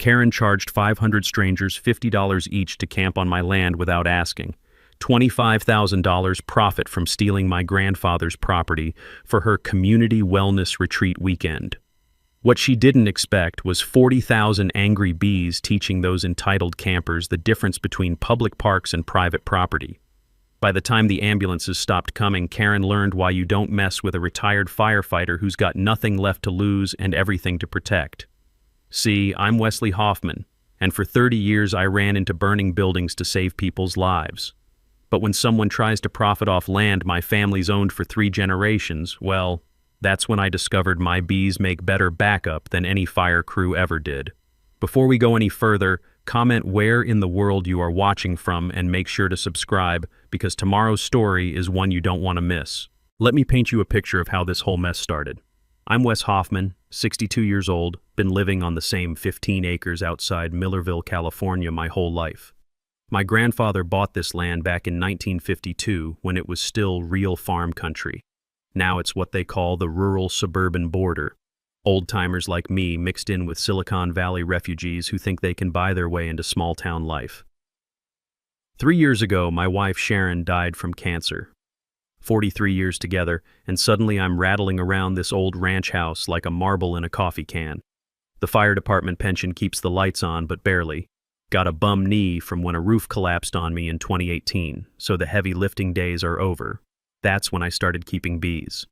Karen charged 500 strangers $50 each to camp on my land without asking. $25,000 profit from stealing my grandfather's property for her community wellness retreat weekend. What she didn't expect was 40,000 angry bees teaching those entitled campers the difference between public parks and private property. By the time the ambulances stopped coming, Karen learned why you don't mess with a retired firefighter who's got nothing left to lose and everything to protect. See, I'm Wesley Hoffman, and for 30 years I ran into burning buildings to save people's lives. But when someone tries to profit off land my family's owned for 3 generations, well, that's when I discovered my bees make better backup than any fire crew ever did. Before we go any further, comment where in the world you are watching from and make sure to subscribe, because tomorrow's story is one you don't want to miss. Let me paint you a picture of how this whole mess started. I'm Wes Hoffman, 62 years old, been living on the same 15 acres outside Millerville, California my whole life. My grandfather bought this land back in 1952 when it was still real farm country. Now it's what they call the rural-suburban border. Old-timers like me mixed in with Silicon Valley refugees who think they can buy their way into small-town life. 3 years ago, my wife Sharon died from cancer. 43 years together, and suddenly I'm rattling around this old ranch house like a marble in a coffee can. The fire department pension keeps the lights on, but barely. Got a bum knee from when a roof collapsed on me in 2018, so the heavy lifting days are over. That's when I started keeping bees.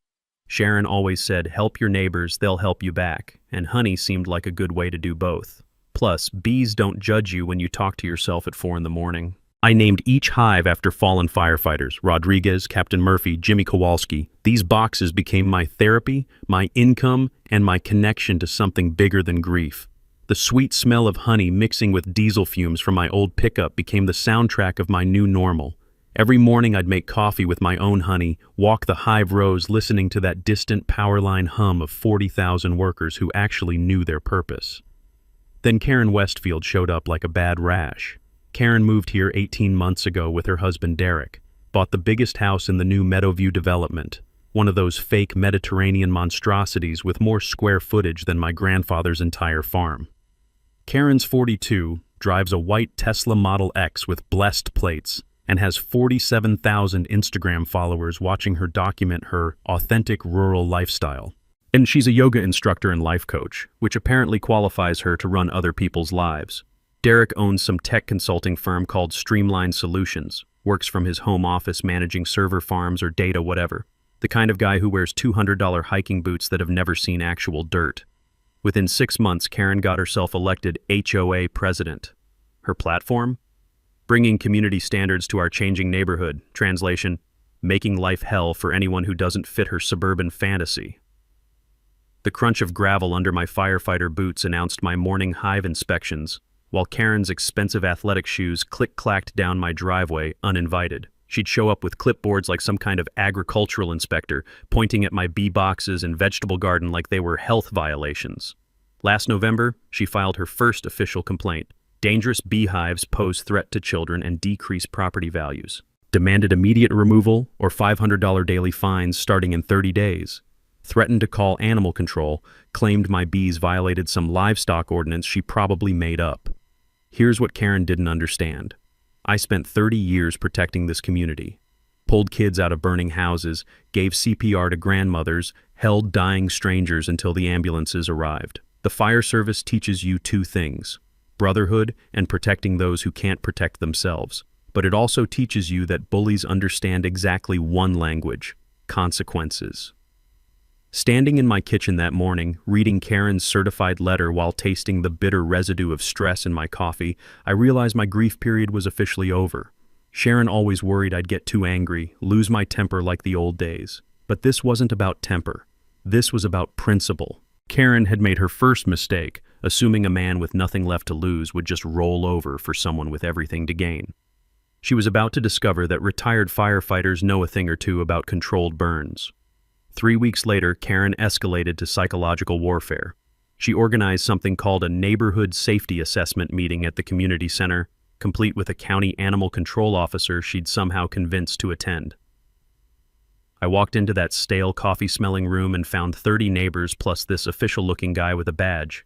Sharon always said, help your neighbors, they'll help you back, and honey seemed like a good way to do both. Plus, bees don't judge you when you talk to yourself at 4 in the morning. I named each hive after fallen firefighters: Rodriguez, Captain Murphy, Jimmy Kowalski. These boxes became my therapy, my income, and my connection to something bigger than grief. The sweet smell of honey mixing with diesel fumes from my old pickup became the soundtrack of my new normal. Every morning I'd make coffee with my own honey, walk the hive rows listening to that distant power line hum of 40,000 workers who actually knew their purpose. Then Karen Westfield showed up like a bad rash. Karen moved here 18 months ago with her husband Derek, bought the biggest house in the new Meadowview development, one of those fake Mediterranean monstrosities with more square footage than my grandfather's entire farm. Karen's 42, drives a white Tesla Model X with blessed plates, and has 47,000 Instagram followers watching her document her authentic rural lifestyle. And she's a yoga instructor and life coach, which apparently qualifies her to run other people's lives. Derek owns some tech consulting firm called Streamline Solutions, works from his home office managing server farms or data whatever. The kind of guy who wears $200 hiking boots that have never seen actual dirt. Within 6 months, Karen got herself elected HOA president. Her platform? Bringing community standards to our changing neighborhood. Translation: making life hell for anyone who doesn't fit her suburban fantasy. The crunch of gravel under my firefighter boots announced my morning hive inspections, while Karen's expensive athletic shoes click-clacked down my driveway uninvited. She'd show up with clipboards like some kind of agricultural inspector, pointing at my bee boxes and vegetable garden like they were health violations. Last November, she filed her first official complaint. Dangerous beehives pose threat to children and decrease property values. Demanded immediate removal or $500 daily fines starting in 30 days. Threatened to call animal control, claimed my bees violated some livestock ordinance she probably made up. Here's what Karen didn't understand. I spent 30 years protecting this community. Pulled kids out of burning houses, gave CPR to grandmothers, held dying strangers until the ambulances arrived. The fire service teaches you 2 things: brotherhood and protecting those who can't protect themselves. But it also teaches you that bullies understand exactly one language: consequences. Standing in my kitchen that morning, reading Karen's certified letter while tasting the bitter residue of stress in my coffee, I realized my grief period was officially over. Sharon always worried I'd get too angry, lose my temper like the old days. But this wasn't about temper. This was about principle. Karen had made her first mistake, assuming a man with nothing left to lose would just roll over for someone with everything to gain. She was about to discover that retired firefighters know a thing or two about controlled burns. 3 weeks later, Karen escalated to psychological warfare. She organized something called a neighborhood safety assessment meeting at the community center, complete with a county animal control officer she'd somehow convinced to attend. I walked into that stale coffee-smelling room and found 30 neighbors plus this official-looking guy with a badge.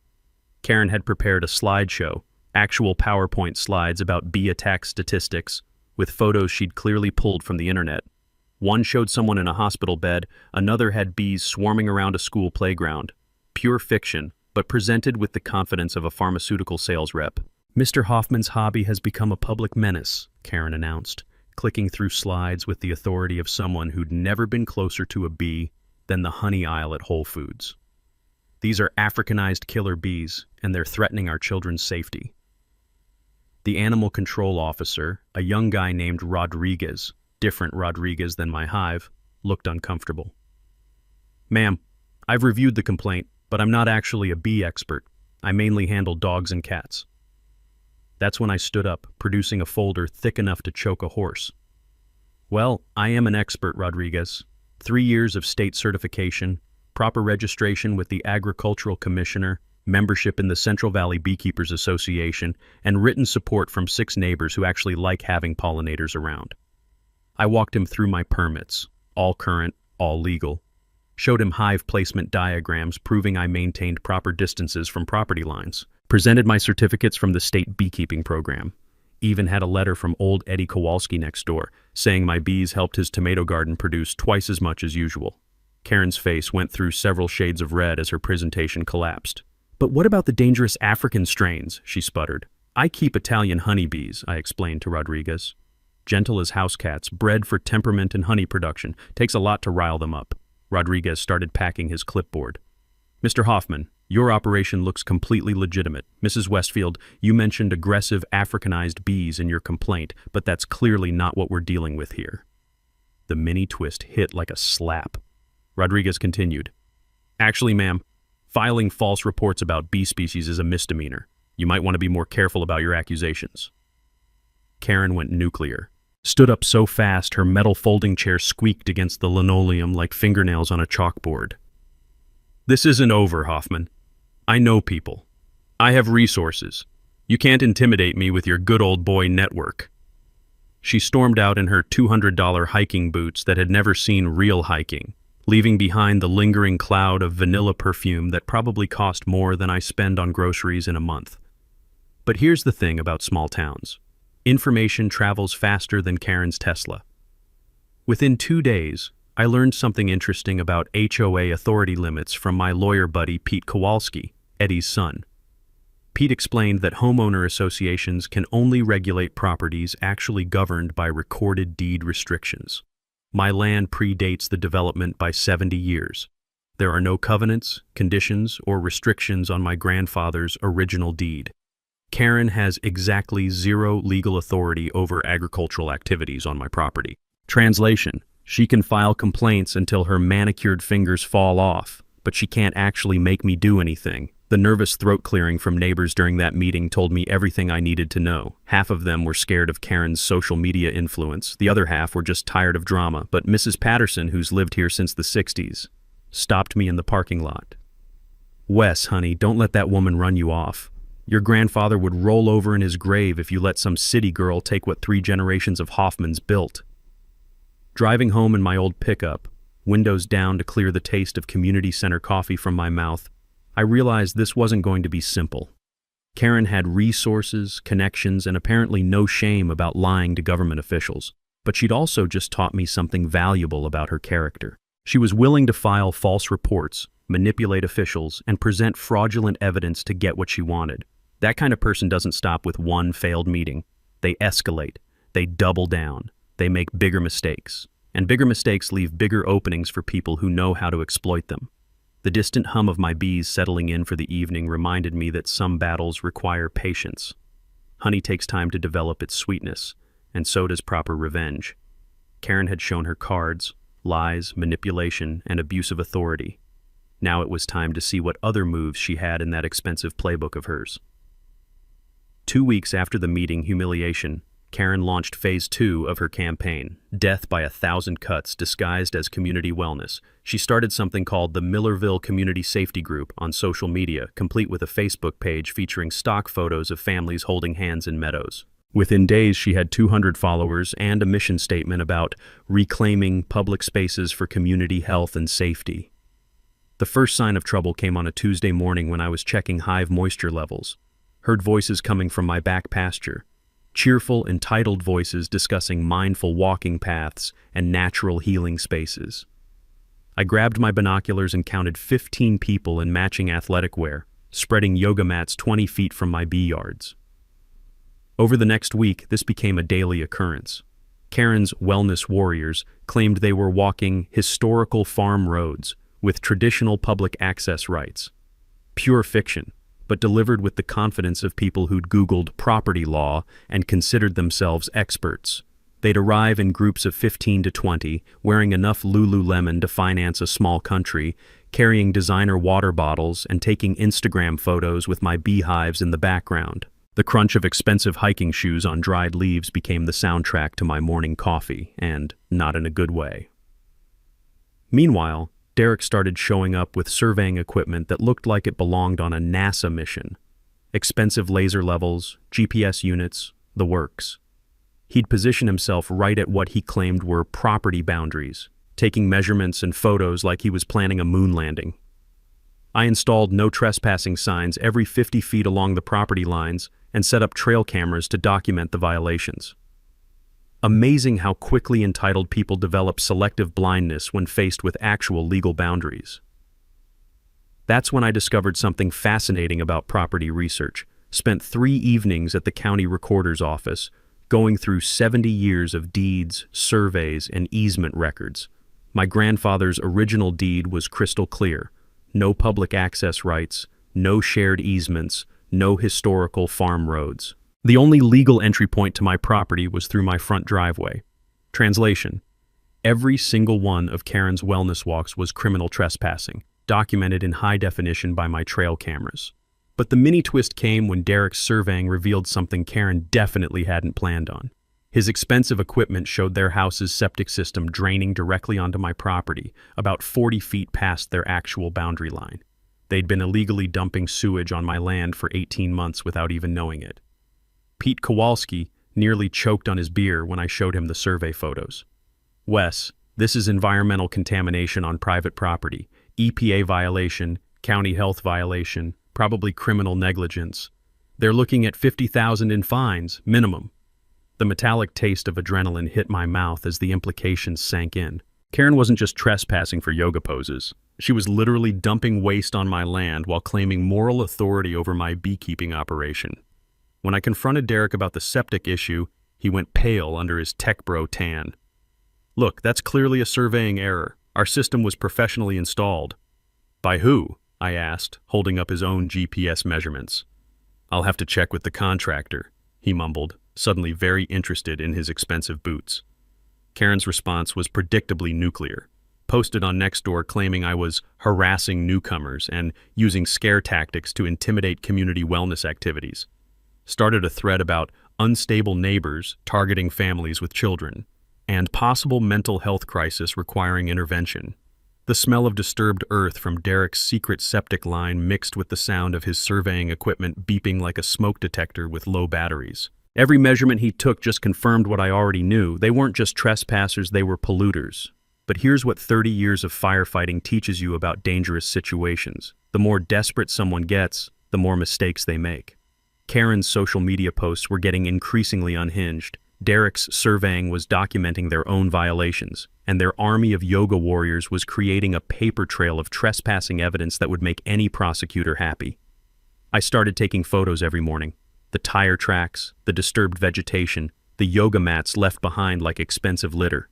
Karen had prepared a slideshow, actual PowerPoint slides about bee attack statistics, with photos she'd clearly pulled from the internet. One showed someone in a hospital bed, another had bees swarming around a school playground. Pure fiction, but presented with the confidence of a pharmaceutical sales rep. "Mr. Hoffman's hobby has become a public menace," Karen announced, clicking through slides with the authority of someone who'd never been closer to a bee than the honey aisle at Whole Foods. "These are Africanized killer bees, and they're threatening our children's safety." The animal control officer, a young guy named Rodriguez, different Rodriguez than my hive, looked uncomfortable. "Ma'am, I've reviewed the complaint, but I'm not actually a bee expert. I mainly handle dogs and cats." That's when I stood up, producing a folder thick enough to choke a horse. "Well, I am an expert, Rodriguez. 3 years of state certification, proper registration with the Agricultural Commissioner, membership in the Central Valley Beekeepers Association, and written support from 6 neighbors who actually like having pollinators around." I walked him through my permits, all current, all legal. Showed him hive placement diagrams proving I maintained proper distances from property lines. Presented my certificates from the state beekeeping program. Even had a letter from old Eddie Kowalski next door, saying my bees helped his tomato garden produce twice as much as usual. Karen's face went through several shades of red as her presentation collapsed. "But what about the dangerous African strains?" she sputtered. "I keep Italian honeybees," I explained to Rodriguez. "Gentle as house cats, bred for temperament and honey production. Takes a lot to rile them up." Rodriguez started packing his clipboard. "Mr. Hoffman, your operation looks completely legitimate. Mrs. Westfield, you mentioned aggressive Africanized bees in your complaint, but that's clearly not what we're dealing with here." The mini twist hit like a slap. Rodriguez continued. "Actually, ma'am, filing false reports about bee species is a misdemeanor. You might want to be more careful about your accusations." Karen went nuclear. Stood up so fast her metal folding chair squeaked against the linoleum like fingernails on a chalkboard. "This isn't over, Hoffman. I know people. I have resources. You can't intimidate me with your good old boy network." She stormed out in her $200 hiking boots that had never seen real hiking, leaving behind the lingering cloud of vanilla perfume that probably cost more than I spend on groceries in a month. But here's the thing about small towns. Information travels faster than Karen's Tesla. Within 2 days, I learned something interesting about HOA authority limits from my lawyer buddy Pete Kowalski, Eddie's son. Pete explained that homeowner associations can only regulate properties actually governed by recorded deed restrictions. My land predates the development by 70 years. There are no covenants, conditions, or restrictions on my grandfather's original deed. Karen has exactly 0 legal authority over agricultural activities on my property. Translation: she can file complaints until her manicured fingers fall off, but she can't actually make me do anything. The nervous throat clearing from neighbors during that meeting told me everything I needed to know. Half of them were scared of Karen's social media influence. The other half were just tired of drama. But Mrs. Patterson, who's lived here since the 60s, stopped me in the parking lot. "Wes, honey, don't let that woman run you off. Your grandfather would roll over in his grave if you let some city girl take what 3 generations of Hoffmans built." Driving home in my old pickup, windows down to clear the taste of community center coffee from my mouth, I realized this wasn't going to be simple. Karen had resources, connections, and apparently no shame about lying to government officials. But she'd also just taught me something valuable about her character. She was willing to file false reports, manipulate officials, and present fraudulent evidence to get what she wanted. That kind of person doesn't stop with one failed meeting. They escalate. They double down. They make bigger mistakes. And bigger mistakes leave bigger openings for people who know how to exploit them. The distant hum of my bees settling in for the evening reminded me that some battles require patience. Honey takes time to develop its sweetness, and so does proper revenge. Karen had shown her cards, lies, manipulation, and abuse of authority. Now it was time to see what other moves she had in that expensive playbook of hers. 2 weeks after the meeting humiliation, Karen launched phase 2 of her campaign, Death by 1,000 Cuts disguised as community wellness. She started something called the Millerville Community Safety Group on social media, complete with a Facebook page featuring stock photos of families holding hands in meadows. Within days, she had 200 followers and a mission statement about reclaiming public spaces for community health and safety. The first sign of trouble came on a Tuesday morning when I was checking hive moisture levels. Heard voices coming from my back pasture. Cheerful, entitled voices discussing mindful walking paths and natural healing spaces. I grabbed my binoculars and counted 15 people in matching athletic wear, spreading yoga mats 20 feet from my bee yards. Over the next week, this became a daily occurrence. Karen's wellness warriors claimed they were walking historical farm roads with traditional public access rights. Pure fiction, but delivered with the confidence of people who'd Googled property law and considered themselves experts. They'd arrive in groups of 15 to 20, wearing enough Lululemon to finance a small country, carrying designer water bottles and taking Instagram photos with my beehives in the background. The crunch of expensive hiking shoes on dried leaves became the soundtrack to my morning coffee, and not in a good way. Meanwhile, Derek started showing up with surveying equipment that looked like it belonged on a NASA mission. Expensive laser levels, GPS units, the works. He'd position himself right at what he claimed were property boundaries, taking measurements and photos like he was planning a moon landing. I installed no trespassing signs every 50 feet along the property lines and set up trail cameras to document the violations. Amazing how quickly entitled people develop selective blindness when faced with actual legal boundaries. That's when I discovered something fascinating about property research. Spent 3 evenings at the county recorder's office, going through 70 years of deeds, surveys, and easement records. My grandfather's original deed was crystal clear. No public access rights, no shared easements, no historical farm roads. The only legal entry point to my property was through my front driveway. Translation: every single one of Karen's wellness walks was criminal trespassing, documented in high definition by my trail cameras. But the mini twist came when Derek's surveying revealed something Karen definitely hadn't planned on. His expensive equipment showed their house's septic system draining directly onto my property, about 40 feet past their actual boundary line. They'd been illegally dumping sewage on my land for 18 months without even knowing it. Pete Kowalski nearly choked on his beer when I showed him the survey photos. "Wes, this is environmental contamination on private property, EPA violation, county health violation, probably criminal negligence. They're looking at $50,000 in fines, minimum." The metallic taste of adrenaline hit my mouth as the implications sank in. Karen wasn't just trespassing for yoga poses. She was literally dumping waste on my land while claiming moral authority over my beekeeping operation. When I confronted Derek about the septic issue, he went pale under his tech bro tan. "Look, that's clearly a surveying error. Our system was professionally installed." "By who?" I asked, holding up his own GPS measurements. "I'll have to check with the contractor," he mumbled, suddenly very interested in his expensive boots. Karen's response was predictably nuclear, posted on Nextdoor claiming I was harassing newcomers and using scare tactics to intimidate community wellness activities. Started a thread about unstable neighbors targeting families with children, and possible mental health crisis requiring intervention. The smell of disturbed earth from Derek's secret septic line mixed with the sound of his surveying equipment beeping like a smoke detector with low batteries. Every measurement he took just confirmed what I already knew. They weren't just trespassers, they were polluters. But here's what 30 years of firefighting teaches you about dangerous situations. The more desperate someone gets, the more mistakes they make. Karen's social media posts were getting increasingly unhinged. Derek's surveying was documenting their own violations, and their army of yoga warriors was creating a paper trail of trespassing evidence that would make any prosecutor happy. I started taking photos every morning. The tire tracks, the disturbed vegetation, the yoga mats left behind like expensive litter.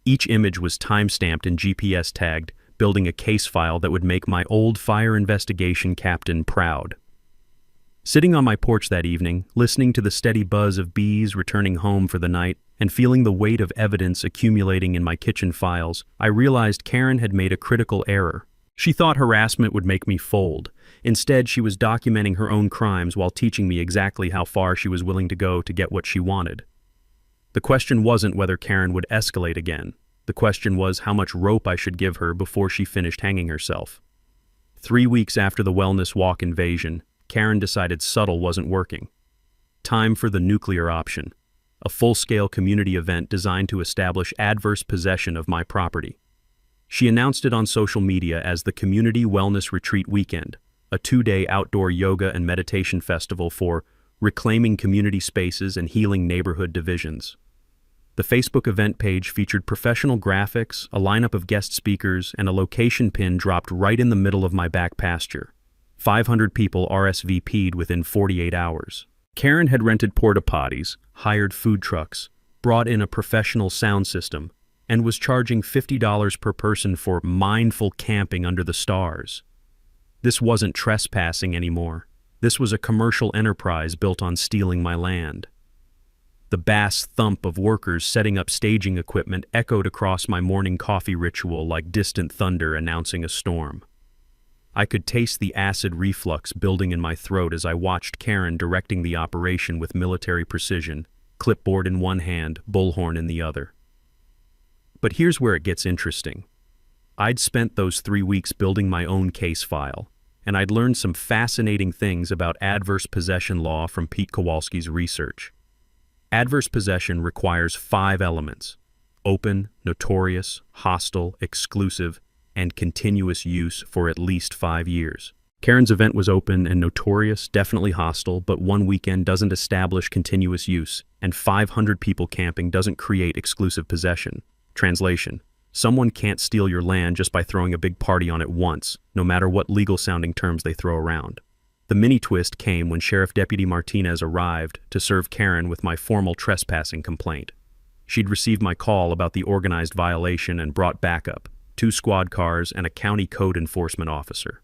Each image was time-stamped and GPS tagged, building a case file that would make my old fire investigation captain proud. Sitting on my porch that evening, listening to the steady buzz of bees returning home for the night, and feeling the weight of evidence accumulating in my kitchen files, I realized Karen had made a critical error. She thought harassment would make me fold. Instead, she was documenting her own crimes while teaching me exactly how far she was willing to go to get what she wanted. The question wasn't whether Karen would escalate again. The question was how much rope I should give her before she finished hanging herself. 3 weeks after the wellness walk invasion, Karen decided subtle wasn't working. Time for the nuclear option, a full-scale community event designed to establish adverse possession of my property. She announced it on social media as the Community Wellness Retreat Weekend, a 2-day outdoor yoga and meditation festival for reclaiming community spaces and healing neighborhood divisions. The Facebook event page featured professional graphics, a lineup of guest speakers, and a location pin dropped right in the middle of my back pasture. 500 people RSVP'd within 48 hours. Karen had rented porta potties, hired food trucks, brought in a professional sound system, and was charging $50 per person for mindful camping under the stars. This wasn't trespassing anymore. This was a commercial enterprise built on stealing my land. The bass thump of workers setting up staging equipment echoed across my morning coffee ritual like distant thunder announcing a storm. I could taste the acid reflux building in my throat as I watched Karen directing the operation with military precision, clipboard in one hand, bullhorn in the other. But here's where it gets interesting. I'd spent those 3 weeks building my own case file, and I'd learned some fascinating things about adverse possession law from Pete Kowalski's research. Adverse possession requires 5 elements: open, notorious, hostile, exclusive, and continuous use for at least 5 years. Karen's event was open and notorious, definitely hostile, but one weekend doesn't establish continuous use, and 500 people camping doesn't create exclusive possession. Translation: someone can't steal your land just by throwing a big party on it once, no matter what legal-sounding terms they throw around. The mini-twist came when Sheriff Deputy Martinez arrived to serve Karen with my formal trespassing complaint. She'd received my call about the organized violation and brought backup, 2 squad cars and a county code enforcement officer.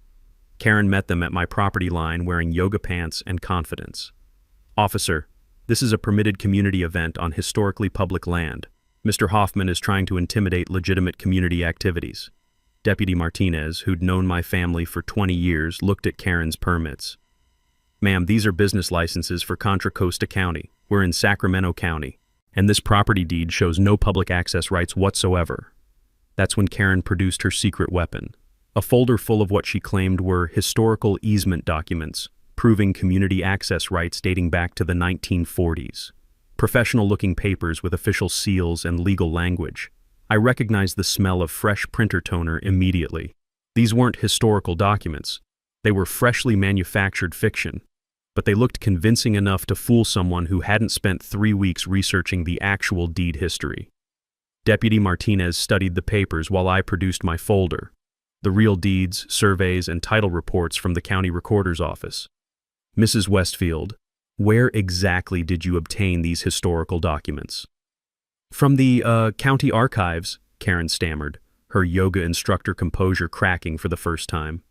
Karen met them at my property line wearing yoga pants and confidence. "Officer, this is a permitted community event on historically public land. Mr. Hoffman is trying to intimidate legitimate community activities." Deputy Martinez, who'd known my family for 20 years, looked at Karen's permits. "Ma'am, these are business licenses for Contra Costa County. We're in Sacramento County, and this property deed shows no public access rights whatsoever." That's when Karen produced her secret weapon, a folder full of what she claimed were historical easement documents, proving community access rights dating back to the 1940s. Professional-looking papers with official seals and legal language. I recognized the smell of fresh printer toner immediately. These weren't historical documents. They were freshly manufactured fiction, but they looked convincing enough to fool someone who hadn't spent 3 weeks researching the actual deed history. Deputy Martinez studied the papers while I produced my folder, the real deeds, surveys, and title reports from the county recorder's office. "Mrs. Westfield, where exactly did you obtain these historical documents?" "From the, county archives," Karen stammered, her yoga instructor composure cracking for the first time.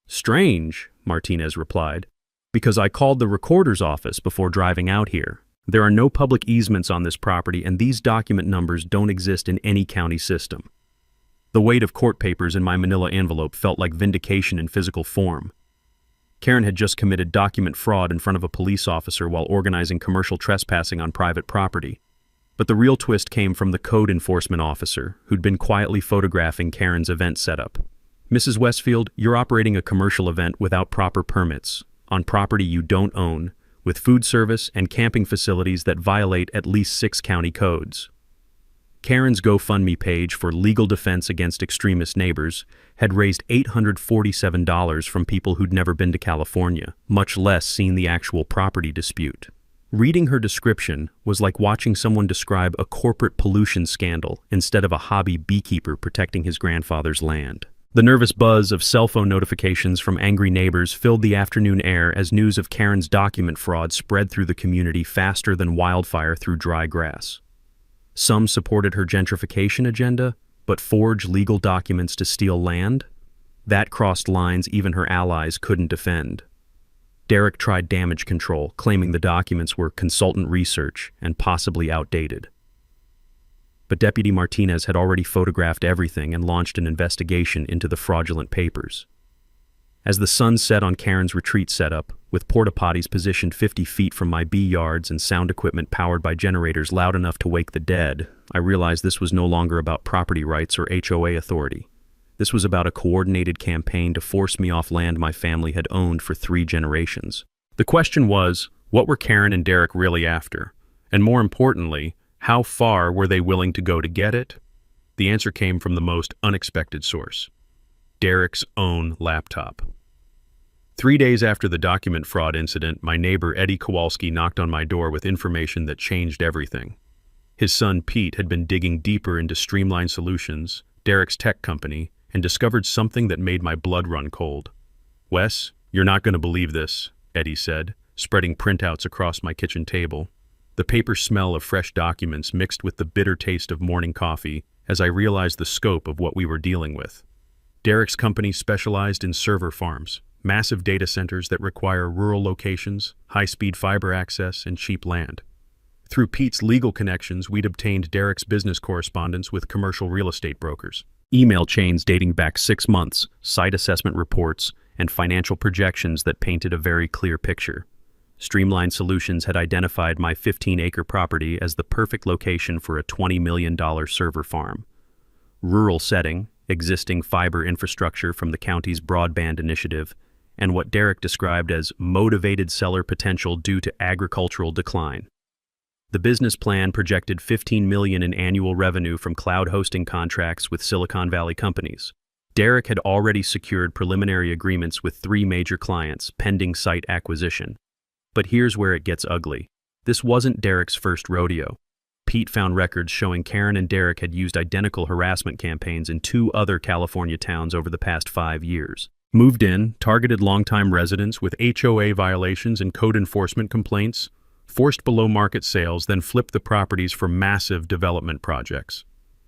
"Strange," Martinez replied, "because I called the recorder's office before driving out here. There are no public easements on this property, and these document numbers don't exist in any county system." The weight of court papers in my manila envelope felt like vindication in physical form. Karen had just committed document fraud in front of a police officer while organizing commercial trespassing on private property. But the real twist came from the code enforcement officer, who'd been quietly photographing Karen's event setup. "Mrs. Westfield, you're operating a commercial event without proper permits, on property you don't own, with food service and camping facilities that violate at least 6 county codes." Karen's GoFundMe page for legal defense against extremist neighbors had raised $847 from people who'd never been to California, much less seen the actual property dispute. Reading her description was like watching someone describe a corporate pollution scandal instead of a hobby beekeeper protecting his grandfather's land. The nervous buzz of cell phone notifications from angry neighbors filled the afternoon air as news of Karen's document fraud spread through the community faster than wildfire through dry grass. Some supported her gentrification agenda, but forged legal documents to steal land? That crossed lines even her allies couldn't defend. Derek tried damage control, claiming the documents were consultant research and possibly outdated. But Deputy Martinez had already photographed everything and launched an investigation into the fraudulent papers. As the sun set on Karen's retreat setup, with porta potties positioned 50 feet from my bee yards and sound equipment powered by generators loud enough to wake the dead, I realized this was no longer about property rights or HOA authority. This was about a coordinated campaign to force me off land my family had owned for 3 generations. The question was, what were Karen and Derek really after? And more importantly, how far were they willing to go to get it? The answer came from the most unexpected source: Derek's own laptop. 3 days after the document fraud incident, my neighbor Eddie Kowalski knocked on my door with information that changed everything. His son Pete had been digging deeper into Streamline Solutions, Derek's tech company, and discovered something that made my blood run cold. "Wes, you're not going to believe this," Eddie said, spreading printouts across my kitchen table. The paper smell of fresh documents mixed with the bitter taste of morning coffee as I realized the scope of what we were dealing with. Derek's company specialized in server farms, massive data centers that require rural locations, high-speed fiber access, and cheap land. Through Pete's legal connections, we'd obtained Derek's business correspondence with commercial real estate brokers. Email chains dating back 6 months, site assessment reports, and financial projections that painted a very clear picture. Streamline Solutions had identified my 15-acre property as the perfect location for a $20 million server farm. Rural setting, existing fiber infrastructure from the county's broadband initiative, and what Derek described as motivated seller potential due to agricultural decline. The business plan projected $15 million in annual revenue from cloud hosting contracts with Silicon Valley companies. Derek had already secured preliminary agreements with 3 major clients pending site acquisition. But here's where it gets ugly. This wasn't Derek's first rodeo. Pete found records showing Karen and Derek had used identical harassment campaigns in 2 other California towns over the past 5 years. Moved in, targeted longtime residents with HOA violations and code enforcement complaints, forced below-market sales, then flipped the properties for massive development projects.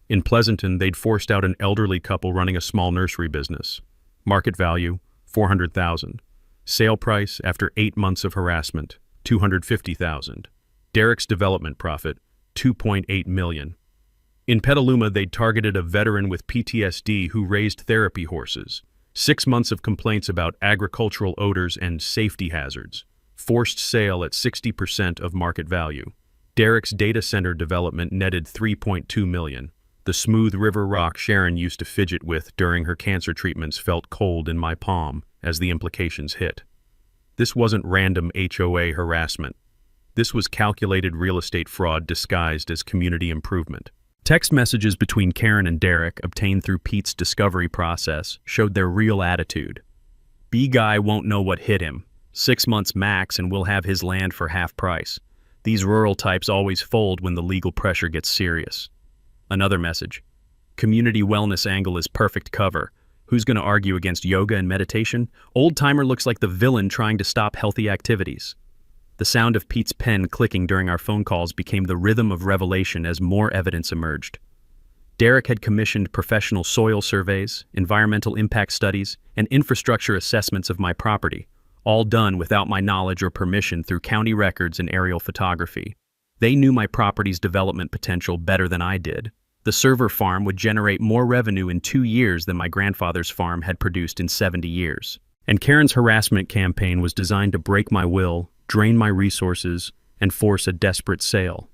In Pleasanton, they'd forced out an elderly couple running a small nursery business. Market value, $400,000. Sale price after 8 months of harassment, $250,000. Derek's development profit, $2.8 million. In Petaluma, they'd targeted a veteran with PTSD who raised therapy horses. 6 months of complaints about agricultural odors and safety hazards. Forced sale at 60% of market value. Derek's data center development netted $3.2 million. The smooth river rock Sharon used to fidget with during her cancer treatments felt cold in my palm as the implications hit. This wasn't random HOA harassment. This was calculated real estate fraud disguised as community improvement. Text messages between Karen and Derek, obtained through Pete's discovery process, showed their real attitude. "B-guy won't know what hit him. 6 months max and we'll have his land for half price. These rural types always fold when the legal pressure gets serious." Another message: "Community wellness angle is perfect cover. Who's going to argue against yoga and meditation? Old-timer looks like the villain trying to stop healthy activities." The sound of Pete's pen clicking during our phone calls became the rhythm of revelation as more evidence emerged. Derek had commissioned professional soil surveys, environmental impact studies, and infrastructure assessments of my property, all done without my knowledge or permission through county records and aerial photography. They knew my property's development potential better than I did. The server farm would generate more revenue in 2 years than my grandfather's farm had produced in 70 years. And Karen's harassment campaign was designed to break my will, drain my resources, and force a desperate sale.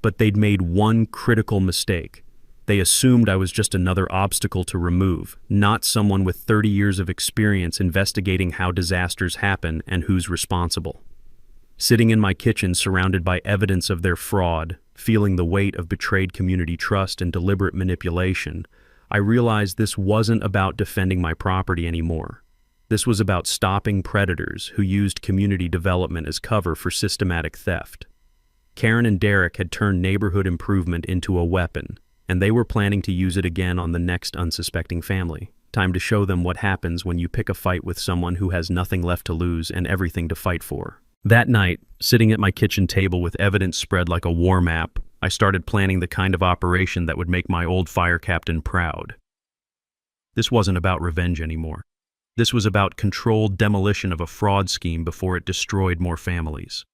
But they'd made one critical mistake. They assumed I was just another obstacle to remove, not someone with 30 years of experience investigating how disasters happen and who's responsible. Sitting in my kitchen surrounded by evidence of their fraud, feeling the weight of betrayed community trust and deliberate manipulation, I realized this wasn't about defending my property anymore. This was about stopping predators who used community development as cover for systematic theft. Karen and Derek had turned neighborhood improvement into a weapon, and they were planning to use it again on the next unsuspecting family. Time to show them what happens when you pick a fight with someone who has nothing left to lose and everything to fight for. That night, sitting at my kitchen table with evidence spread like a war map, I started planning the kind of operation that would make my old fire captain proud. This wasn't about revenge anymore. This was about controlled demolition of a fraud scheme before it destroyed more families.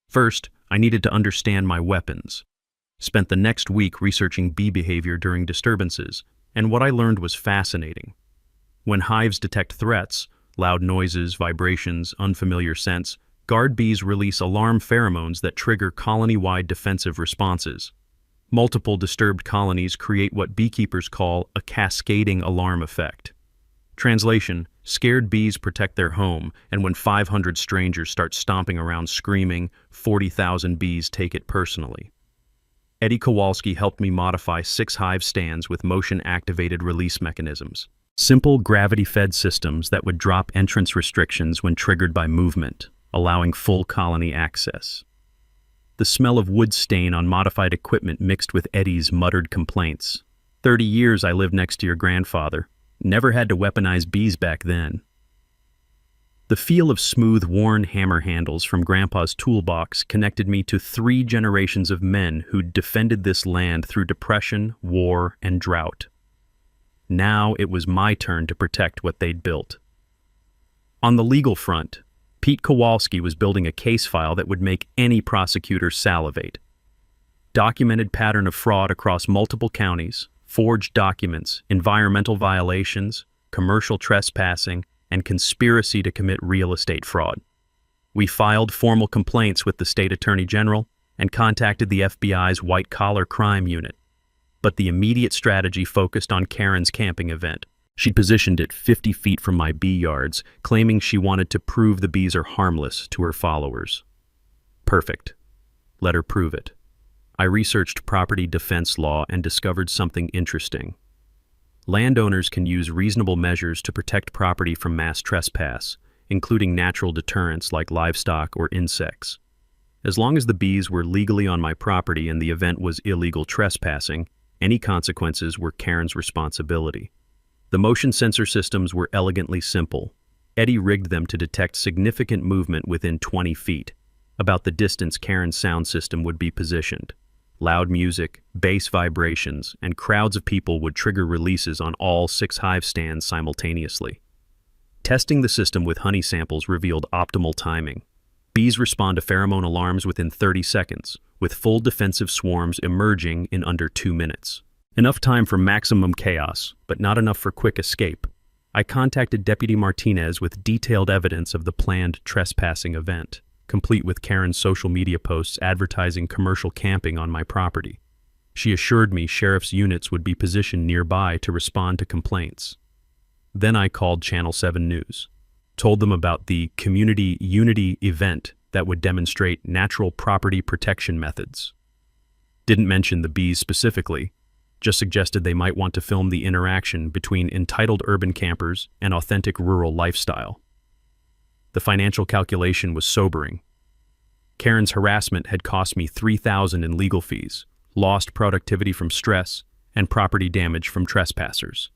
First, I needed to understand my weapons. Spent the next week researching bee behavior during disturbances, and what I learned was fascinating. When hives detect threats, loud noises, vibrations, unfamiliar scents, guard bees release alarm pheromones that trigger colony-wide defensive responses. Multiple disturbed colonies create what beekeepers call a cascading alarm effect. Translation: scared bees protect their home, and when 500 strangers start stomping around screaming, 40,000 bees take it personally. Eddie Kowalski helped me modify 6 hive stands with motion-activated release mechanisms. Simple gravity-fed systems that would drop entrance restrictions when triggered by movement, allowing full colony access. The smell of wood stain on modified equipment mixed with Eddie's muttered complaints. 30 years I lived next to your grandfather. Never had to weaponize bees back then. The feel of smooth, worn hammer handles from Grandpa's toolbox connected me to 3 generations of men who'd defended this land through depression, war, and drought. Now it was my turn to protect what they'd built. On the legal front, Pete Kowalski was building a case file that would make any prosecutor salivate. Documented pattern of fraud across multiple counties, forged documents, environmental violations, commercial trespassing, and conspiracy to commit real estate fraud. We filed formal complaints with the state attorney general and contacted the FBI's white-collar crime unit. But the immediate strategy focused on Karen's camping event. She'd positioned it 50 feet from my bee yards, claiming she wanted to prove the bees are harmless to her followers. Perfect. Let her prove it. I researched property defense law and discovered something interesting. Landowners can use reasonable measures to protect property from mass trespass, including natural deterrents like livestock or insects. As long as the bees were legally on my property and the event was illegal trespassing, any consequences were Karen's responsibility. The motion sensor systems were elegantly simple. Eddie rigged them to detect significant movement within 20 feet, about the distance Karen's sound system would be positioned. Loud music, bass vibrations, and crowds of people would trigger releases on all 6 hive stands simultaneously. Testing the system with honey samples revealed optimal timing. Bees respond to pheromone alarms within 30 seconds, with full defensive swarms emerging in under 2 minutes. Enough time for maximum chaos, but not enough for quick escape. I contacted Deputy Martinez with detailed evidence of the planned trespassing event, complete with Karen's social media posts advertising commercial camping on my property. She assured me sheriff's units would be positioned nearby to respond to complaints. Then I called Channel 7 News, told them about the Community Unity event that would demonstrate natural property protection methods. Didn't mention the bees specifically, just suggested they might want to film the interaction between entitled urban campers and authentic rural lifestyle. The financial calculation was sobering. Karen's harassment had cost me $3,000 in legal fees, lost productivity from stress, and property damage from trespassers.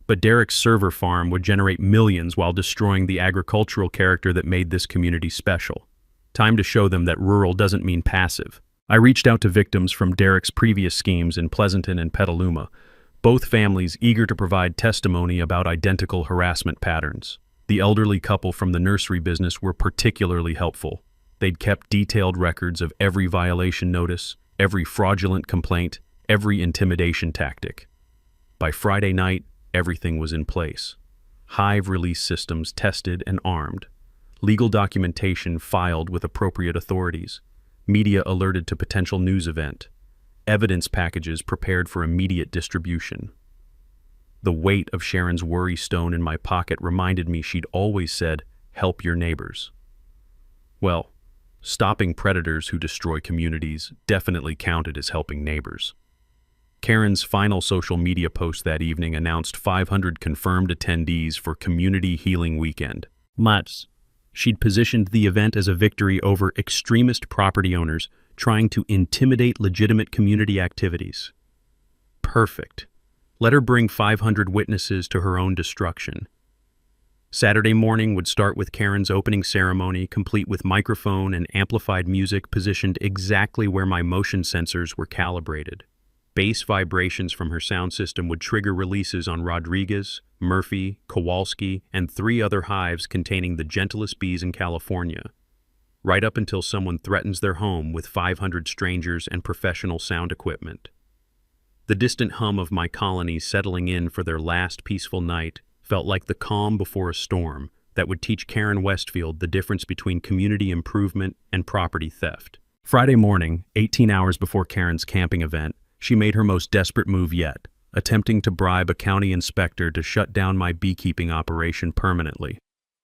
But Derek's server farm would generate millions while destroying the agricultural character that made this community special. Time to show them that rural doesn't mean passive. I reached out to victims from Derek's previous schemes in Pleasanton and Petaluma, both families eager to provide testimony about identical harassment patterns. The elderly couple from the nursery business were particularly helpful. They'd kept detailed records of every violation notice, every fraudulent complaint, every intimidation tactic. By Friday night, everything was in place. Hive release systems tested and armed. Legal documentation filed with appropriate authorities. Media alerted to potential news event. Evidence packages prepared for immediate distribution. The weight of Sharon's worry stone in my pocket reminded me she'd always said, "Help your neighbors." Well, stopping predators who destroy communities definitely counted as helping neighbors. Karen's final social media post that evening announced 500 confirmed attendees for Community Healing Weekend. She'd positioned the event as a victory over extremist property owners trying to intimidate legitimate community activities. Perfect. Let her bring 500 witnesses to her own destruction. Saturday morning would start with Karen's opening ceremony, complete with microphone and amplified music positioned exactly where my motion sensors were calibrated. Bass vibrations from her sound system would trigger releases on Rodriguez, Murphy, Kowalski, and 3 other hives containing the gentlest bees in California, right up until someone threatens their home with 500 strangers and professional sound equipment. The distant hum of my colonies settling in for their last peaceful night felt like the calm before a storm that would teach Karen Westfield the difference between community improvement and property theft. Friday morning, 18 hours before Karen's camping event, she made her most desperate move yet, attempting to bribe a county inspector to shut down my beekeeping operation permanently.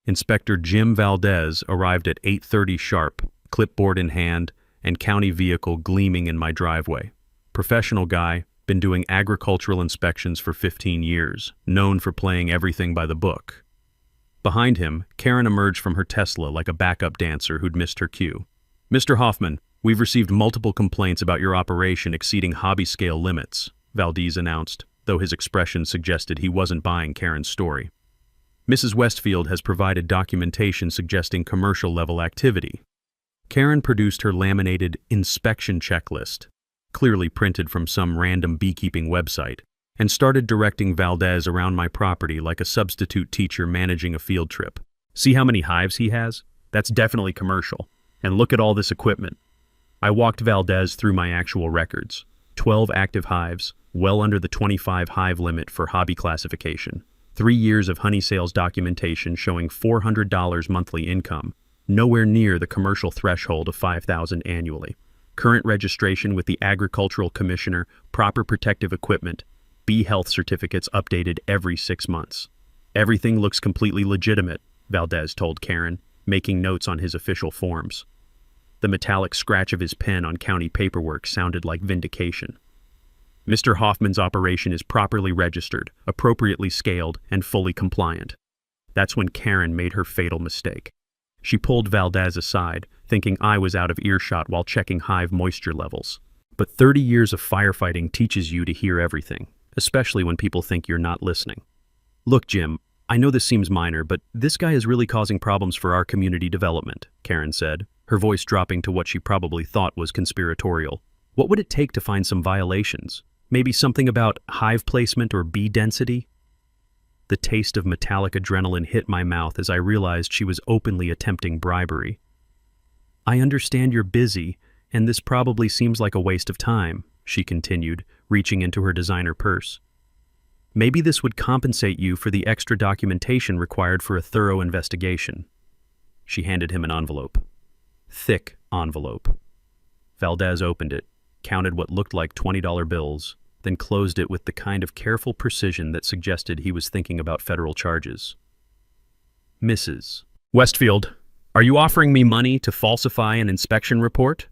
Inspector Jim Valdez arrived at 8:30 sharp, clipboard in hand, and county vehicle gleaming in my driveway. Professional guy, been doing agricultural inspections for 15 years, known for playing everything by the book. Behind him, Karen emerged from her Tesla like a backup dancer who'd missed her cue. "Mr. Hoffman, we've received multiple complaints about your operation exceeding hobby-scale limits," Valdez announced, though his expression suggested he wasn't buying Karen's story. "Mrs. Westfield has provided documentation suggesting commercial-level activity." Karen produced her laminated inspection checklist, clearly printed from some random beekeeping website, and started directing Valdez around my property like a substitute teacher managing a field trip. "See how many hives he has? That's definitely commercial. And look at all this equipment." I walked Valdez through my actual records. 12 active hives, well under the 25 hive limit for hobby classification. 3 years of honey sales documentation showing $400 monthly income, nowhere near the commercial threshold of $5,000 annually. Current registration with the Agricultural Commissioner, proper protective equipment, bee health certificates updated every 6 months. "Everything looks completely legitimate," Valdez told Karen, making notes on his official forms. The metallic scratch of his pen on county paperwork sounded like vindication. "Mr. Hoffman's operation is properly registered, appropriately scaled, and fully compliant." That's when Karen made her fatal mistake. She pulled Valdez aside, thinking I was out of earshot while checking hive moisture levels. But 30 years of firefighting teaches you to hear everything, especially when people think you're not listening. "Look, Jim, I know this seems minor, but this guy is really causing problems for our community development," Karen said, her voice dropping to what she probably thought was conspiratorial. "What would it take to find some violations? Maybe something about hive placement or bee density?" The taste of metallic adrenaline hit my mouth as I realized she was openly attempting bribery. "I understand you're busy, and this probably seems like a waste of time," she continued, reaching into her designer purse. "Maybe this would compensate you for the extra documentation required for a thorough investigation." She handed him an envelope. Thick envelope. Valdez opened it, counted what looked like $20 bills, then closed it with the kind of careful precision that suggested he was thinking about federal charges. "Mrs. Westfield, are you offering me money to falsify an inspection report?"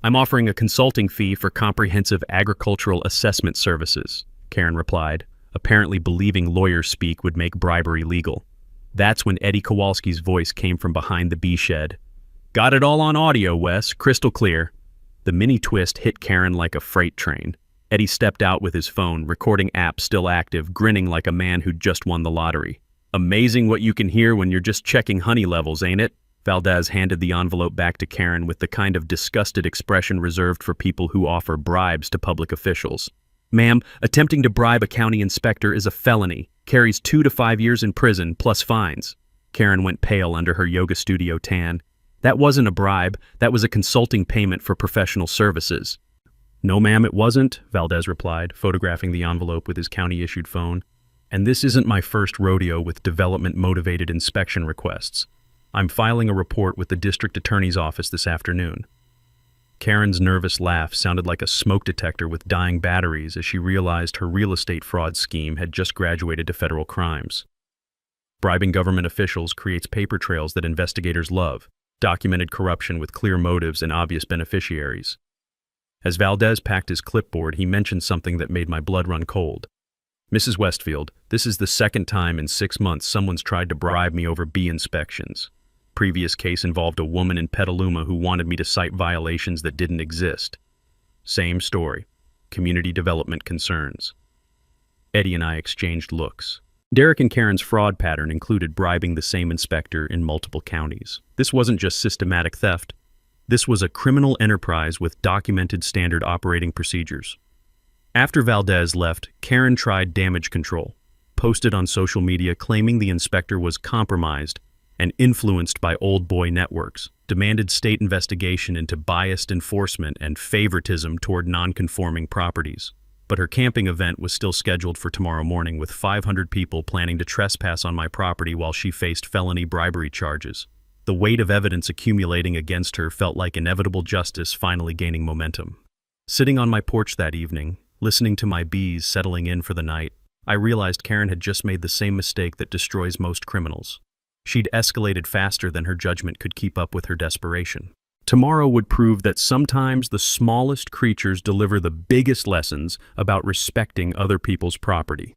"I'm offering a consulting fee for comprehensive agricultural assessment services," Karen replied, apparently believing lawyer speak would make bribery legal. That's when Eddie Kowalski's voice came from behind the bee shed. "Got it all on audio, Wes, crystal clear." The mini twist hit Karen like a freight train. Eddie stepped out with his phone, recording app still active, grinning like a man who'd just won the lottery. "Amazing what you can hear when you're just checking honey levels, ain't it?" Valdez handed the envelope back to Karen with the kind of disgusted expression reserved for people who offer bribes to public officials. "Ma'am, attempting to bribe a county inspector is a felony, carries 2 to 5 years in prison, plus fines." Karen went pale under her yoga studio tan. "That wasn't a bribe, that was a consulting payment for professional services." "No, ma'am, it wasn't," Valdez replied, photographing the envelope with his county-issued phone. "And this isn't my first rodeo with development-motivated inspection requests. I'm filing a report with the district attorney's office this afternoon." Karen's nervous laugh sounded like a smoke detector with dying batteries as she realized her real estate fraud scheme had just graduated to federal crimes. Bribing government officials creates paper trails that investigators love, documented corruption with clear motives and obvious beneficiaries. As Valdez packed his clipboard, he mentioned something that made my blood run cold. "Mrs. Westfield, this is the second time in 6 months someone's tried to bribe me over bee inspections. Previous case involved a woman in Petaluma who wanted me to cite violations that didn't exist. Same story. Community development concerns." Eddie and I exchanged looks. Derek and Karen's fraud pattern included bribing the same inspector in multiple counties. This wasn't just systematic theft. This was a criminal enterprise with documented standard operating procedures. After Valdez left, Karen tried damage control, posted on social media claiming the inspector was compromised and influenced by old boy networks, demanded state investigation into biased enforcement and favoritism toward non-conforming properties. But her camping event was still scheduled for tomorrow morning with 500 people planning to trespass on my property while she faced felony bribery charges. The weight of evidence accumulating against her felt like inevitable justice finally gaining momentum. Sitting on my porch that evening, listening to my bees settling in for the night, I realized Karen had just made the same mistake that destroys most criminals. She'd escalated faster than her judgment could keep up with her desperation. Tomorrow would prove that sometimes the smallest creatures deliver the biggest lessons about respecting other people's property.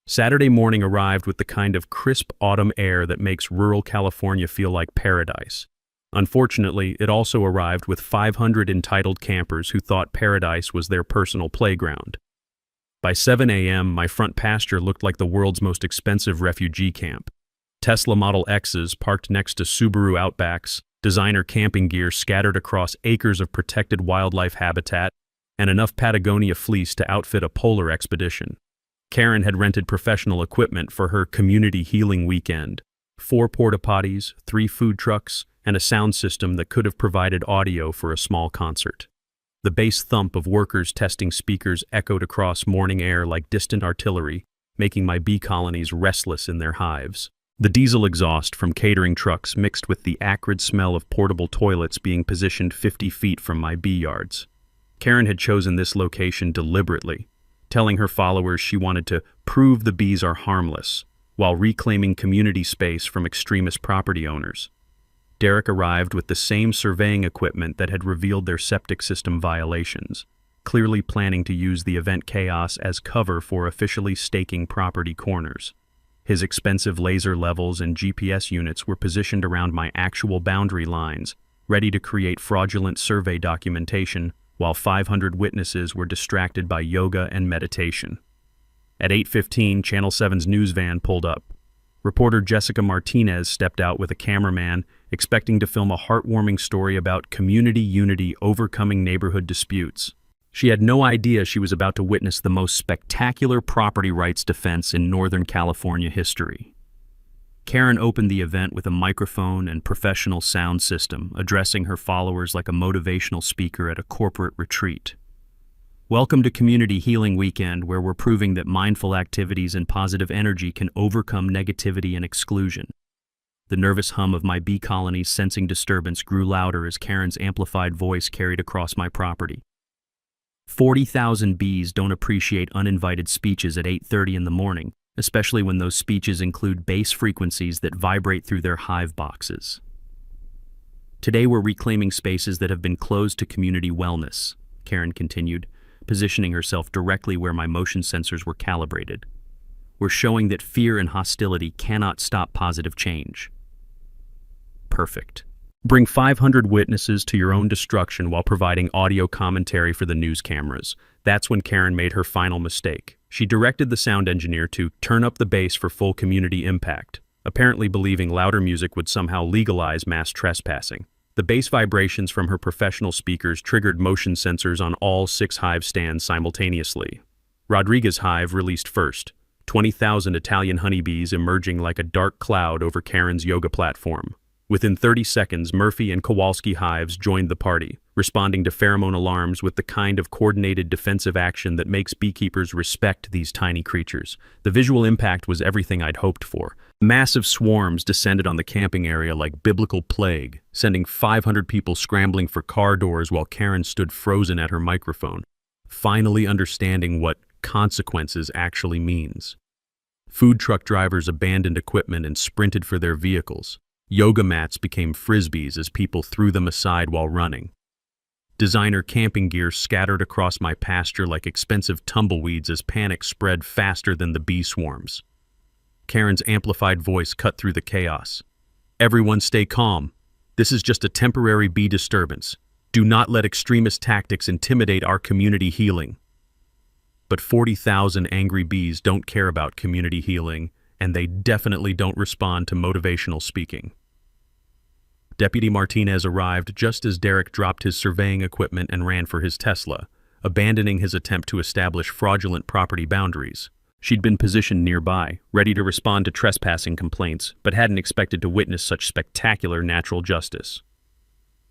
Saturday morning arrived with the kind of crisp autumn air that makes rural California feel like paradise. Unfortunately, it also arrived with 500 entitled campers who thought paradise was their personal playground. By 7 a.m., my front pasture looked like the world's most expensive refugee camp. Tesla Model X's parked next to Subaru Outbacks, designer camping gear scattered across acres of protected wildlife habitat, and enough Patagonia fleece to outfit a polar expedition. Karen had rented professional equipment for her community healing weekend: 4 porta potties, 3 food trucks, and a sound system that could have provided audio for a small concert. The bass thump of workers testing speakers echoed across morning air like distant artillery, making my bee colonies restless in their hives. The diesel exhaust from catering trucks mixed with the acrid smell of portable toilets being positioned 50 feet from my bee yards. Karen had chosen this location deliberately, telling her followers she wanted to prove the bees are harmless, while reclaiming community space from extremist property owners. Derek arrived with the same surveying equipment that had revealed their septic system violations, clearly planning to use the event chaos as cover for officially staking property corners. His expensive laser levels and GPS units were positioned around my actual boundary lines, ready to create fraudulent survey documentation, while 500 witnesses were distracted by yoga and meditation. At 8:15, Channel 7's news van pulled up. Reporter Jessica Martinez stepped out with a cameraman, expecting to film a heartwarming story about community unity overcoming neighborhood disputes. She had no idea she was about to witness the most spectacular property rights defense in Northern California history. Karen opened the event with a microphone and professional sound system, addressing her followers like a motivational speaker at a corporate retreat. Welcome to Community Healing Weekend, where we're proving that mindful activities and positive energy can overcome negativity and exclusion. The nervous hum of my bee colonies sensing disturbance grew louder as Karen's amplified voice carried across my property. 40,000 bees don't appreciate uninvited speeches at 8:30 in the morning, especially when those speeches include bass frequencies that vibrate through their hive boxes. Today we're reclaiming spaces that have been closed to community wellness, Karen continued, positioning herself directly where my motion sensors were calibrated. We're showing that fear and hostility cannot stop positive change. Perfect. Bring 500 witnesses to your own destruction while providing audio commentary for the news cameras. That's when Karen made her final mistake. She directed the sound engineer to turn up the bass for full community impact, apparently believing louder music would somehow legalize mass trespassing. The bass vibrations from her professional speakers triggered motion sensors on all 6 hive stands simultaneously. Rodriguez's hive released first, 20,000 Italian honeybees emerging like a dark cloud over Karen's yoga platform. Within 30 seconds, Murphy and Kowalski hives joined the party, responding to pheromone alarms with the kind of coordinated defensive action that makes beekeepers respect these tiny creatures. The visual impact was everything I'd hoped for. Massive swarms descended on the camping area like biblical plague, sending 500 people scrambling for car doors while Karen stood frozen at her microphone, finally understanding what consequences actually means. Food truck drivers abandoned equipment and sprinted for their vehicles. Yoga mats became frisbees as people threw them aside while running. Designer camping gear scattered across my pasture like expensive tumbleweeds as panic spread faster than the bee swarms. Karen's amplified voice cut through the chaos. Everyone stay calm. This is just a temporary bee disturbance. Do not let extremist tactics intimidate our community healing. But 40,000 angry bees don't care about community healing, and they definitely don't respond to motivational speaking. Deputy Martinez arrived just as Derek dropped his surveying equipment and ran for his Tesla, abandoning his attempt to establish fraudulent property boundaries. She'd been positioned nearby, ready to respond to trespassing complaints, but hadn't expected to witness such spectacular natural justice.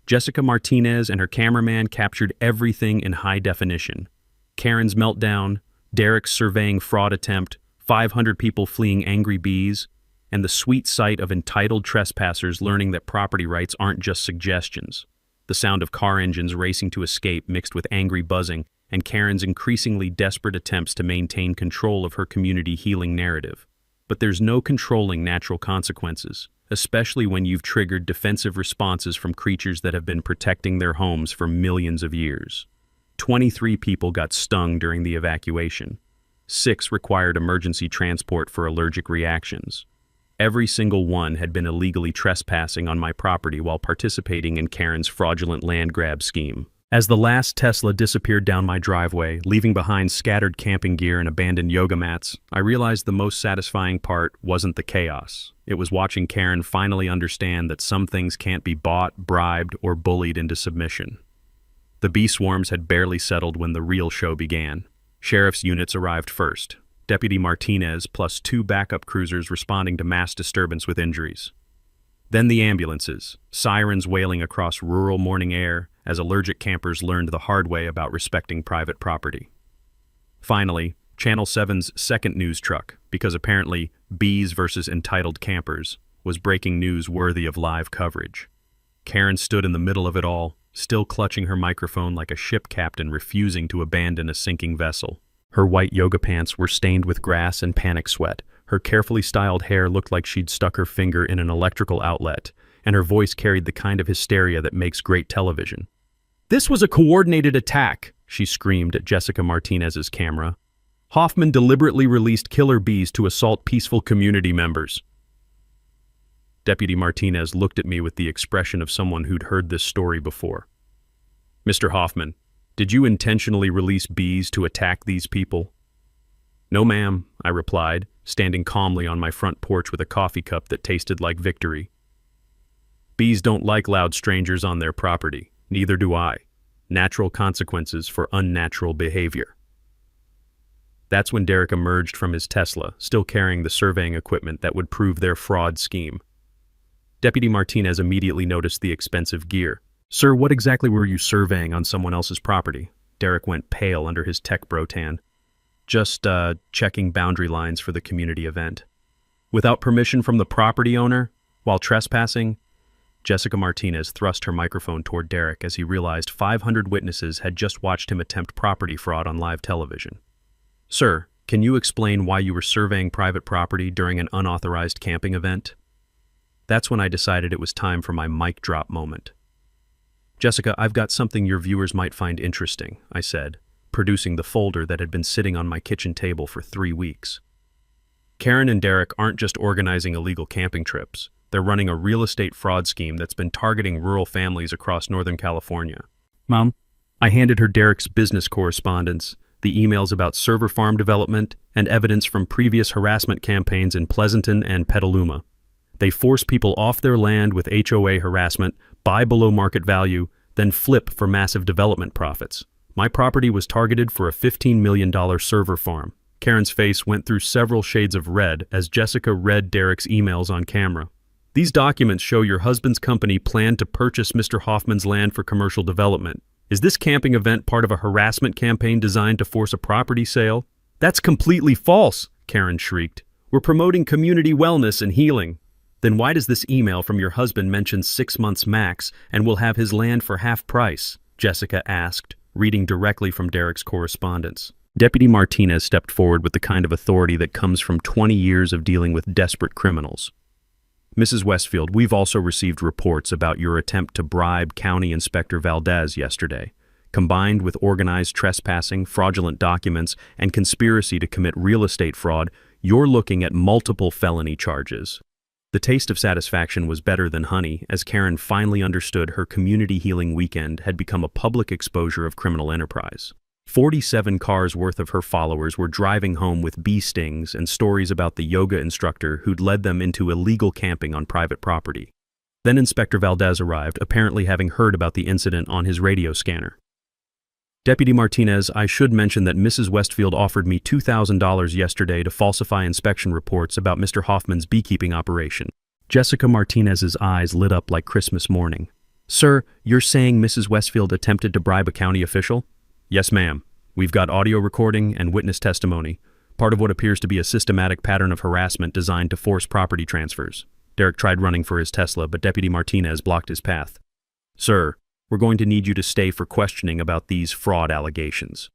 Jessica Martinez and her cameraman captured everything in high definition. Karen's meltdown, Derek's surveying fraud attempt, 500 people fleeing angry bees, and the sweet sight of entitled trespassers learning that property rights aren't just suggestions. The sound of car engines racing to escape mixed with angry buzzing, and Karen's increasingly desperate attempts to maintain control of her community healing narrative. But there's no controlling natural consequences, especially when you've triggered defensive responses from creatures that have been protecting their homes for millions of years. 23 people got stung during the evacuation. 6 required emergency transport for allergic reactions. Every single one had been illegally trespassing on my property while participating in Karen's fraudulent land grab scheme. As the last Tesla disappeared down my driveway, leaving behind scattered camping gear and abandoned yoga mats, I realized the most satisfying part wasn't the chaos. It was watching Karen finally understand that some things can't be bought, bribed, or bullied into submission. The bee swarms had barely settled when the real show began. Sheriff's units arrived first. Deputy Martinez plus 2 backup cruisers responding to mass disturbance with injuries. Then the ambulances, sirens wailing across rural morning air as allergic campers learned the hard way about respecting private property. Finally, Channel 7's second news truck, because apparently bees versus entitled campers, was breaking news worthy of live coverage. Karen stood in the middle of it all, still clutching her microphone like a ship captain refusing to abandon a sinking vessel. Her white yoga pants were stained with grass and panic sweat. Her carefully styled hair looked like she'd stuck her finger in an electrical outlet, and her voice carried the kind of hysteria that makes great television. "This was a coordinated attack," she screamed at Jessica Martinez's camera. "Hoffman deliberately released killer bees to assault peaceful community members." Deputy Martinez looked at me with the expression of someone who'd heard this story before. "Mr. Hoffman, did you intentionally release bees to attack these people?" "No, ma'am," I replied, standing calmly on my front porch with a coffee cup that tasted like victory. "Bees don't like loud strangers on their property. Neither do I. Natural consequences for unnatural behavior." That's when Derek emerged from his Tesla, still carrying the surveying equipment that would prove their fraud scheme. Deputy Martinez immediately noticed the expensive gear. "Sir, what exactly were you surveying on someone else's property?" Derek went pale under his tech bro tan. "Just, checking boundary lines for the community event." "Without permission from the property owner? While trespassing?" Jessica Martinez thrust her microphone toward Derek as he realized 500 witnesses had just watched him attempt property fraud on live television. "Sir, can you explain why you were surveying private property during an unauthorized camping event?" That's when I decided it was time for my mic drop moment. "Jessica, I've got something your viewers might find interesting," I said, producing the folder that had been sitting on my kitchen table for 3 weeks. "Karen and Derek aren't just organizing illegal camping trips. They're running a real estate fraud scheme that's been targeting rural families across Northern California." "Mom?" I handed her Derek's business correspondence, the emails about server farm development, and evidence from previous harassment campaigns in Pleasanton and Petaluma. They force people off their land with HOA harassment, buy below market value, then flip for massive development profits. My property was targeted for a $15 million server farm. Karen's face went through several shades of red as Jessica read Derek's emails on camera. "These documents show your husband's company planned to purchase Mr. Hoffman's land for commercial development. Is this camping event part of a harassment campaign designed to force a property sale?" "That's completely false," Karen shrieked. "We're promoting community wellness and healing." "Then why does this email from your husband mention 6 months max and will have his land for half price?" Jessica asked, reading directly from Derek's correspondence. Deputy Martinez stepped forward with the kind of authority that comes from 20 years of dealing with desperate criminals. "Mrs. Westfield, we've also received reports about your attempt to bribe County Inspector Valdez yesterday. Combined with organized trespassing, fraudulent documents, and conspiracy to commit real estate fraud, you're looking at multiple felony charges." The taste of satisfaction was better than honey as Karen finally understood her community healing weekend had become a public exposure of criminal enterprise. 47 cars worth of her followers were driving home with bee stings and stories about the yoga instructor who'd led them into illegal camping on private property. Then Inspector Valdez arrived, apparently having heard about the incident on his radio scanner. "Deputy Martinez, I should mention that Mrs. Westfield offered me $2,000 yesterday to falsify inspection reports about Mr. Hoffman's beekeeping operation." Jessica Martinez's eyes lit up like Christmas morning. "Sir, you're saying Mrs. Westfield attempted to bribe a county official?" "Yes, ma'am. We've got audio recording and witness testimony, part of what appears to be a systematic pattern of harassment designed to force property transfers." Derek tried running for his Tesla, but Deputy Martinez blocked his path. "Sir, we're going to need you to stay for questioning about these fraud allegations."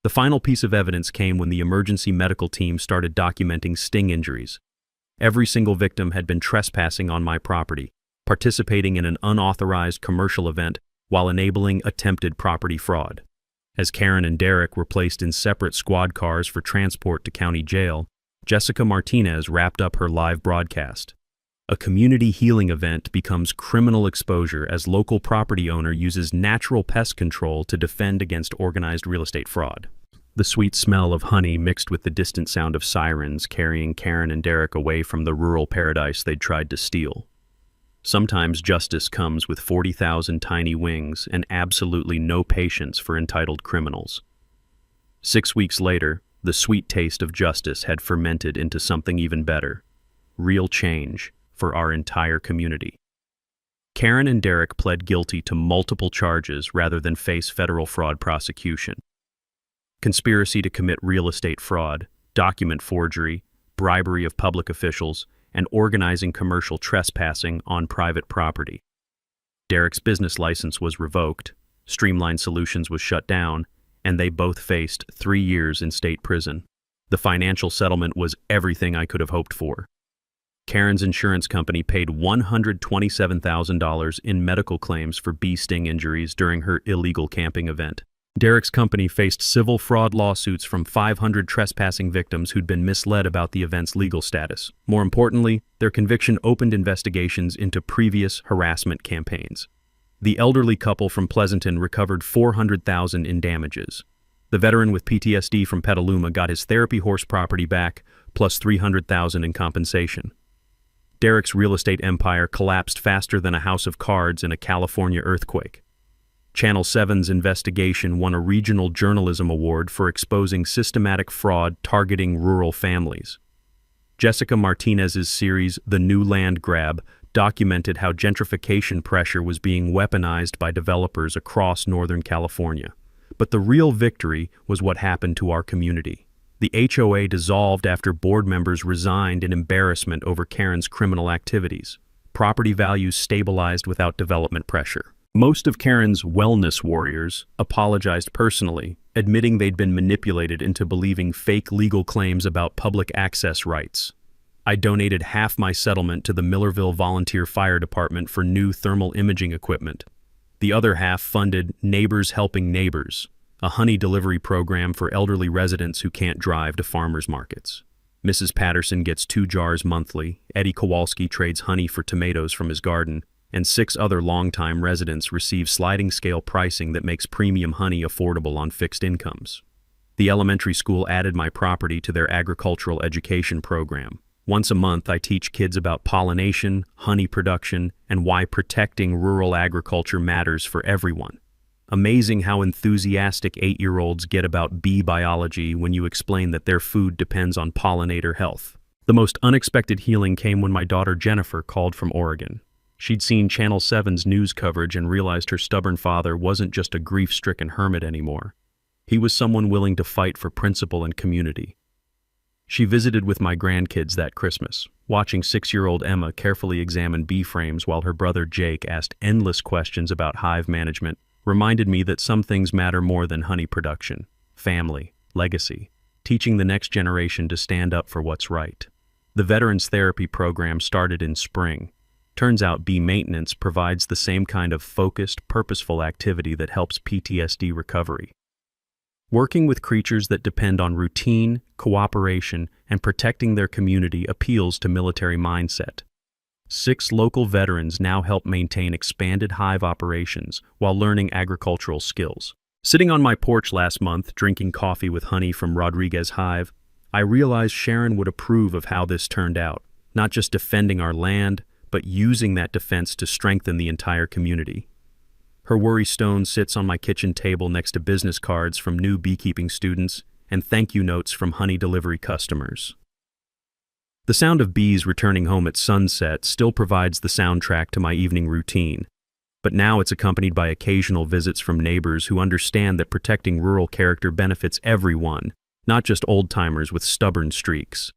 The final piece of evidence came when the emergency medical team started documenting sting injuries. Every single victim had been trespassing on my property, participating in an unauthorized commercial event while enabling attempted property fraud. As Karen and Derek were placed in separate squad cars for transport to county jail, Jessica Martinez wrapped up her live broadcast. A community healing event becomes criminal exposure as local property owner uses natural pest control to defend against organized real estate fraud. The sweet smell of honey mixed with the distant sound of sirens carrying Karen and Derek away from the rural paradise they'd tried to steal. Sometimes justice comes with 40,000 tiny wings and absolutely no patience for entitled criminals. 6 weeks later, the sweet taste of justice had fermented into something even better: real change for our entire community. Karen and Derek pled guilty to multiple charges rather than face federal fraud prosecution. Conspiracy to commit real estate fraud, document forgery, bribery of public officials, and organizing commercial trespassing on private property. Derek's business license was revoked, Streamline Solutions was shut down, and they both faced 3 years in state prison. The financial settlement was everything I could have hoped for. Karen's insurance company paid $127,000 in medical claims for bee sting injuries during her illegal camping event. Derek's company faced civil fraud lawsuits from 500 trespassing victims who'd been misled about the event's legal status. More importantly, their conviction opened investigations into previous harassment campaigns. The elderly couple from Pleasanton recovered $400,000 in damages. The veteran with PTSD from Petaluma got his therapy horse property back, plus $300,000 in compensation. Derek's real estate empire collapsed faster than a house of cards in a California earthquake. Channel 7's investigation won a regional journalism award for exposing systematic fraud targeting rural families. Jessica Martinez's series, The New Land Grab, documented how gentrification pressure was being weaponized by developers across Northern California. But the real victory was what happened to our community. The HOA dissolved after board members resigned in embarrassment over Karen's criminal activities. Property values stabilized without development pressure. Most of Karen's wellness warriors apologized personally, admitting they'd been manipulated into believing fake legal claims about public access rights. I donated half my settlement to the Millerville Volunteer Fire Department for new thermal imaging equipment. The other half funded Neighbors Helping Neighbors, a honey delivery program for elderly residents who can't drive to farmers markets. Mrs. Patterson gets 2 jars monthly, Eddie Kowalski trades honey for tomatoes from his garden, and 6 other longtime residents receive sliding-scale pricing that makes premium honey affordable on fixed incomes. The elementary school added my property to their agricultural education program. Once a month, I teach kids about pollination, honey production, and why protecting rural agriculture matters for everyone. Amazing how enthusiastic 8-year-olds get about bee biology when you explain that their food depends on pollinator health. The most unexpected healing came when my daughter Jennifer called from Oregon. She'd seen Channel 7's news coverage and realized her stubborn father wasn't just a grief-stricken hermit anymore. He was someone willing to fight for principle and community. She visited with my grandkids that Christmas, watching 6-year-old Emma carefully examine bee frames while her brother Jake asked endless questions about hive management, reminded me that some things matter more than honey production: family, legacy, teaching the next generation to stand up for what's right. The Veterans Therapy program started in spring. Turns out bee maintenance provides the same kind of focused, purposeful activity that helps PTSD recovery. Working with creatures that depend on routine, cooperation, and protecting their community appeals to military mindset. 6 local veterans now help maintain expanded hive operations while learning agricultural skills. Sitting on my porch last month, drinking coffee with honey from Rodriguez Hive, I realized Sharon would approve of how this turned out, not just defending our land, but using that defense to strengthen the entire community. Her worry stone sits on my kitchen table next to business cards from new beekeeping students and thank you notes from honey delivery customers. The sound of bees returning home at sunset still provides the soundtrack to my evening routine, but now it's accompanied by occasional visits from neighbors who understand that protecting rural character benefits everyone, not just old-timers with stubborn streaks.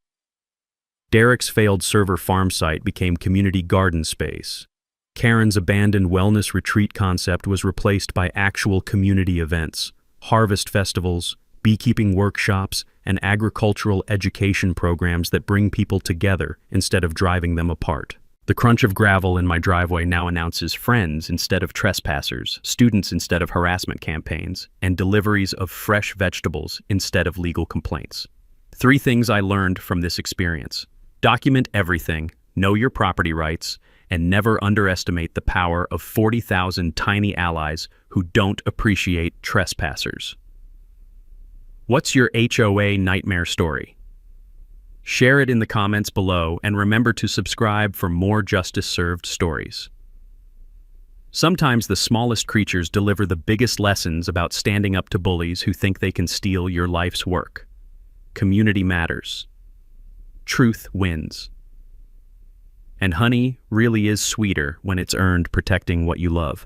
Derek's failed server farm site became community garden space. Karen's abandoned wellness retreat concept was replaced by actual community events, harvest festivals, beekeeping workshops, and agricultural education programs that bring people together instead of driving them apart. The crunch of gravel in my driveway now announces friends instead of trespassers, students instead of harassment campaigns, and deliveries of fresh vegetables instead of legal complaints. 3 things I learned from this experience. Document everything, know your property rights, and never underestimate the power of 40,000 tiny allies who don't appreciate trespassers. What's your HOA nightmare story? Share it in the comments below and remember to subscribe for more justice-served stories. Sometimes the smallest creatures deliver the biggest lessons about standing up to bullies who think they can steal your life's work. Community matters. Truth wins. And honey really is sweeter when it's earned protecting what you love.